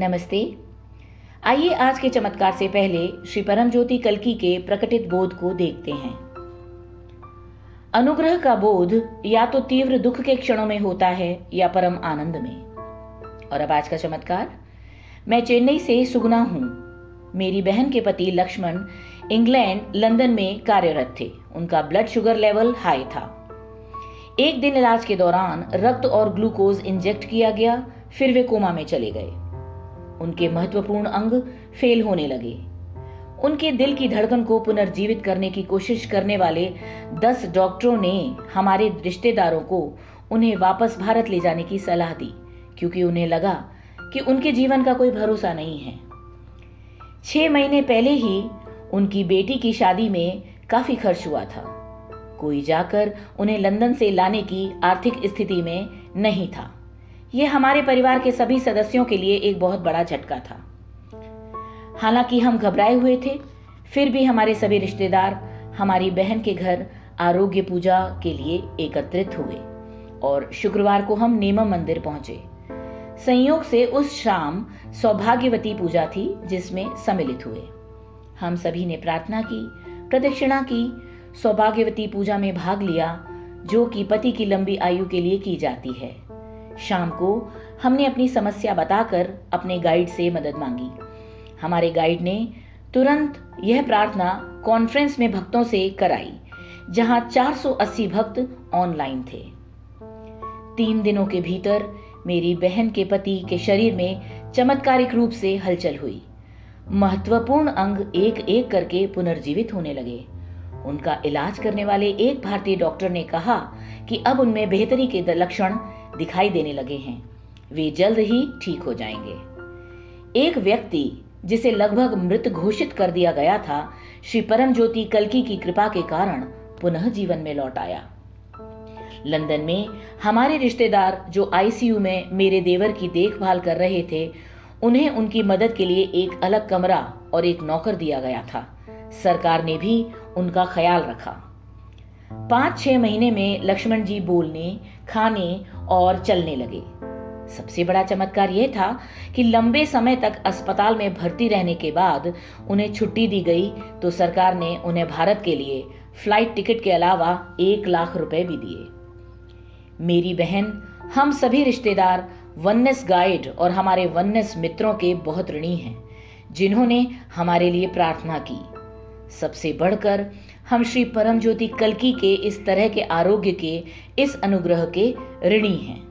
नमस्ते। आइए आज के चमत्कार से पहले श्री परमज्योति कल्की के प्रकटित बोध को देखते हैं। अनुग्रह का बोध या तो तीव्र दुख के क्षणों में होता है या परम आनंद में। और अब आज का चमत्कार। मैं चेन्नई से सुगना हूं। मेरी बहन के पति लक्ष्मण इंग्लैंड लंदन में कार्यरत थे। उनका ब्लड शुगर लेवल हाई था। एक दिन इलाज के दौरान रक्त और ग्लूकोज इंजेक्ट किया गया, फिर वे कोमा में चले गए। उनके महत्वपूर्ण अंग फेल होने लगे। उनके दिल की धड़कन को पुनर्जीवित करने की कोशिश करने वाले 10 डॉक्टरों ने हमारे रिश्तेदारों को उन्हें वापस भारत ले जाने की सलाह दी, क्योंकि उन्हें लगा कि उनके जीवन का कोई भरोसा नहीं है। 6 महीने पहले ही उनकी बेटी की शादी में काफी खर्च हुआ था। कोई जाकर उन्हें लंदन से लाने की आर्थिक स्थिति में नहीं था। यह हमारे परिवार के सभी सदस्यों के लिए एक बहुत बड़ा झटका था। हालांकि हम घबराए हुए थे, फिर भी हमारे सभी रिश्तेदार हमारी बहन के घर आरोग्य पूजा के लिए एकत्रित हुए और शुक्रवार को हम नेमम मंदिर पहुंचे। संयोग से उस शाम सौभाग्यवती पूजा थी, जिसमें सम्मिलित हुए। हम सभी ने प्रार्थना की, प्रदक्षिणा की, सौभाग्यवती पूजा में भाग लिया, जो कि पति की लंबी आयु के लिए की जाती है। शाम को हमने अपनी समस्या बताकर अपने गाइड से मदद मांगी। हमारे गाइड ने तुरंत यह प्रार्थना कॉन्फ्रेंस में भक्तों से कराई, जहां 480 भक्त ऑनलाइन थे। 3 दिनों के भीतर मेरी बहन के पति के शरीर में चमत्कारिक रूप से हलचल हुई। महत्वपूर्ण अंग एक एक करके पुनर्जीवित होने लगे। उनका इलाज करने वाले एक भारतीय डॉक्टर ने कहा कि अब उनमें बेहतरी के लक्षण दिखाई देने लगे हैं। वे जल्द ही ठीक हो जाएंगे। एक व्यक्ति जिसे लगभग मृत घोषित कर दिया गया था, श्री परमज्योति कल्की की कृपा के कारण पुनः जीवन में लौट आया। लंदन में हमारे रिश्तेदार जो आईसीयू में मेरे देवर की देखभाल कर रहे थे, उन्हें उनकी मदद के लिए एक अलग कमरा और एक नौकर दिया गया था। सरकार ने भी उनका ख्याल रखा। 5-6 महीने में लक्ष्मण जी बोलने, खाने और चलने लगे। सबसे बड़ा चमत्कार यह था कि लंबे समय तक अस्पताल में भर्ती रहने के बाद उन्हें छुट्टी दी गई, तो सरकार ने उन्हें भारत के लिए फ्लाइट टिकट के अलावा 1 लाख रुपए भी दिए। मेरी बहन, हम सभी रिश्तेदार वननेस गाइड और हमारे वननेस मित्रों के बहुत ऋणी हैं, जिन्होंने हमारे लिए प्रार्थना की। सबसे बढ़कर हम श्री परमज्योति कल्की के इस तरह के आरोग्य के इस अनुग्रह के ऋणी हैं।